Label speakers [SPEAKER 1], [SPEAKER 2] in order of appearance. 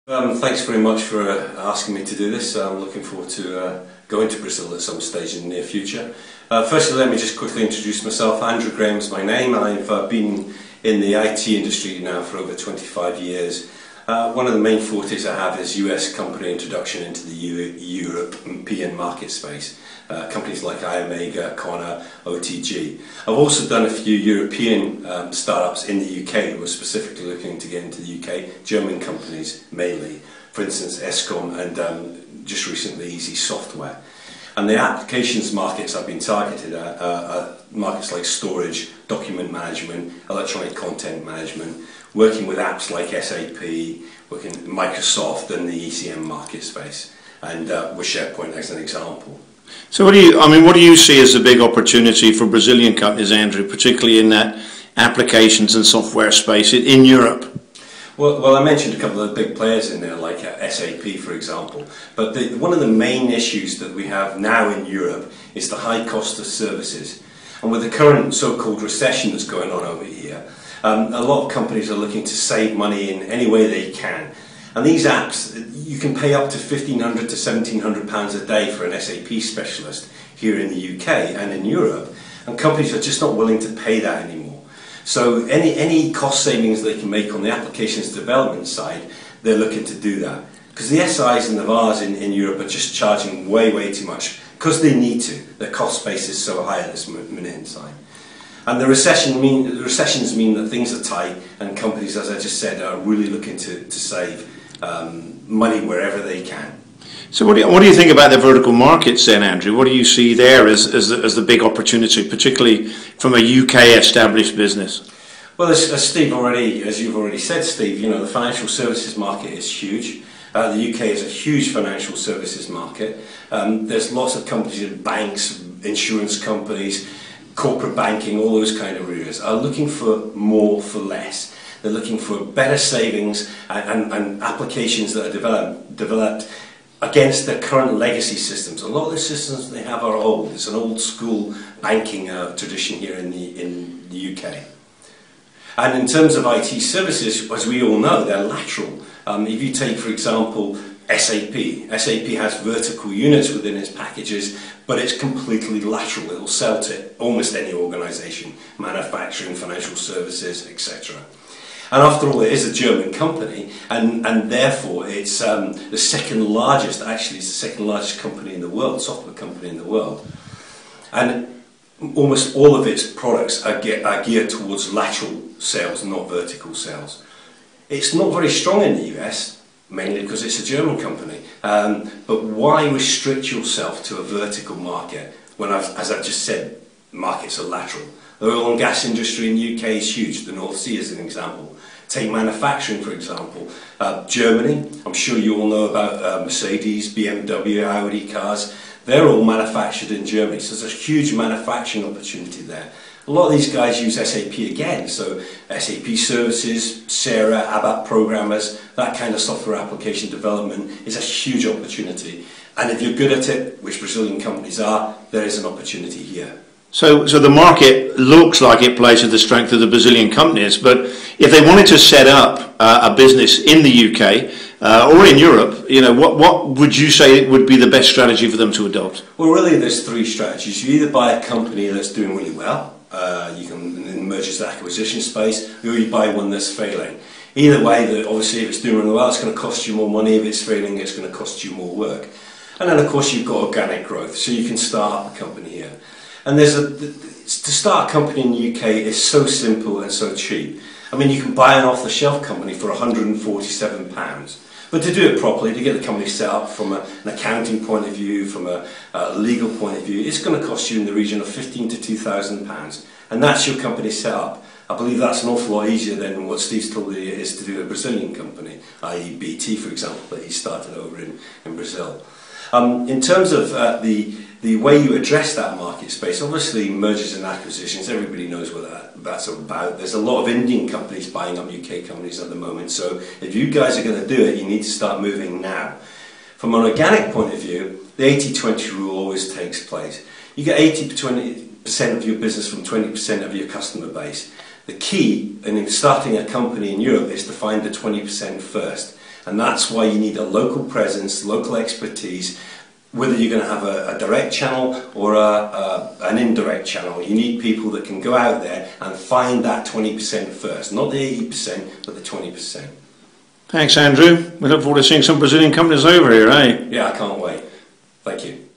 [SPEAKER 1] Thanks very much for asking me to do this. I'm looking forward to going to Brazil at some stage in the near future. Firstly, let me just quickly introduce myself. Andrew Graham is my name. I've been in the IT industry now for over 25 years. One of the main fortes I have is US company introduction into the European market space. Companies like iOmega, Connor, OTG. I've also done a few European startups in the UK who were specifically looking to get into the UK, German companies mainly, for instance Escom and just recently Easy Software. And the applications markets I've been targeted at are markets like storage, document management, electronic content management, working with apps like SAP, working with Microsoft and the ECM market space, and with SharePoint as an example.
[SPEAKER 2] So what do you see as a big opportunity for Brazilian companies, Andrew, particularly in that applications and software space in Europe?
[SPEAKER 1] Well, I mentioned a couple of the big players in there, like SAP, for example. But one of the main issues that we have now in Europe is the high cost of services. And with the current so-called recession that's going on over here, a lot of companies are looking to save money in any way they can. And these apps, you can pay up to £1,500 to £1,700 a day for an SAP specialist here in the UK and in Europe. And companies are just not willing to pay that anymore. So any cost savings they can make on the applications development side, they're looking to do that. Because the SIs and the VARs in Europe are just charging way too much, because they need to. Their cost base is so high at this minute in time. And the recessions mean that things are tight, and companies, as I just said, are really looking to save money wherever they can.
[SPEAKER 2] So what do you think about the vertical markets then, Andrew? What do you see there as the big opportunity, particularly from a UK established business?
[SPEAKER 1] Well, as you've already said, Steve, you know, the financial services market is huge. The UK is a huge financial services market. There's lots of companies in banks, insurance companies, corporate banking, all those kind of areas are looking for more for less. They're looking for better savings and applications that are developed against their current legacy systems. A lot of the systems they have are old. It's an old school banking tradition here in the UK. And in terms of IT services, as we all know, they're lateral. If you take, for example, SAP has vertical units within its packages, but it's completely lateral. It will sell to almost any organisation, manufacturing, financial services, etc. And after all, it is a German company, and therefore it's the second largest, actually it's the second largest company in the world, software company in the world. And almost all of its products are geared towards lateral sales, not vertical sales. It's not very strong in the US, mainly because it's a German company. But why restrict yourself to a vertical market when, as I've just said, markets are lateral? The oil and gas industry in the UK is huge. The North Sea is an example. Take manufacturing, for example. Germany, I'm sure you all know about Mercedes, BMW, Audi cars. They're all manufactured in Germany, so there's a huge manufacturing opportunity there. A lot of these guys use SAP again, so SAP services, Sarah, ABAP programmers, that kind of software application development is a huge opportunity. And if you're good at it, which Brazilian companies are, there is an opportunity here.
[SPEAKER 2] So the market looks like it plays to the strength of the Brazilian companies, but if they wanted to set up a business in the UK or in Europe, you know, what would you say would be the best strategy for them to adopt?
[SPEAKER 1] Well, really, there's three strategies. You either buy a company that's doing really well, you can in the mergers and acquisition space, or you buy one that's failing. Either way, obviously, if it's doing really well, it's going to cost you more money. If it's failing, it's going to cost you more work. And then, of course, you've got organic growth, so you can start up a company here. And to start a company in the UK is so simple and so cheap. I mean, you can buy an off-the-shelf company for £147. But to do it properly, to get the company set up from an accounting point of view, from a legal point of view, it's going to cost you in the region of £1,500 to £2,000. And that's your company set up. I believe that's an awful lot easier than what Steve's told you it is to do a Brazilian company, i.e. BT, for example, that he started over in Brazil. In terms of the way you address that market space, obviously mergers and acquisitions, everybody knows what that's about. There's a lot of Indian companies buying up UK companies at the moment, so if you guys are going to do it, you need to start moving now. From an organic point of view, the 80-20 rule always takes place. You get 80% of your business from 20% of your customer base. The key in starting a company in Europe is to find the 20% first. And that's why you need a local presence, local expertise, whether you're going to have a direct channel or an indirect channel. You need people that can go out there and find that 20% first, not the 80%, but the 20%.
[SPEAKER 2] Thanks, Andrew. We look forward to seeing some Brazilian companies over here, eh?
[SPEAKER 1] Yeah, I can't wait. Thank you.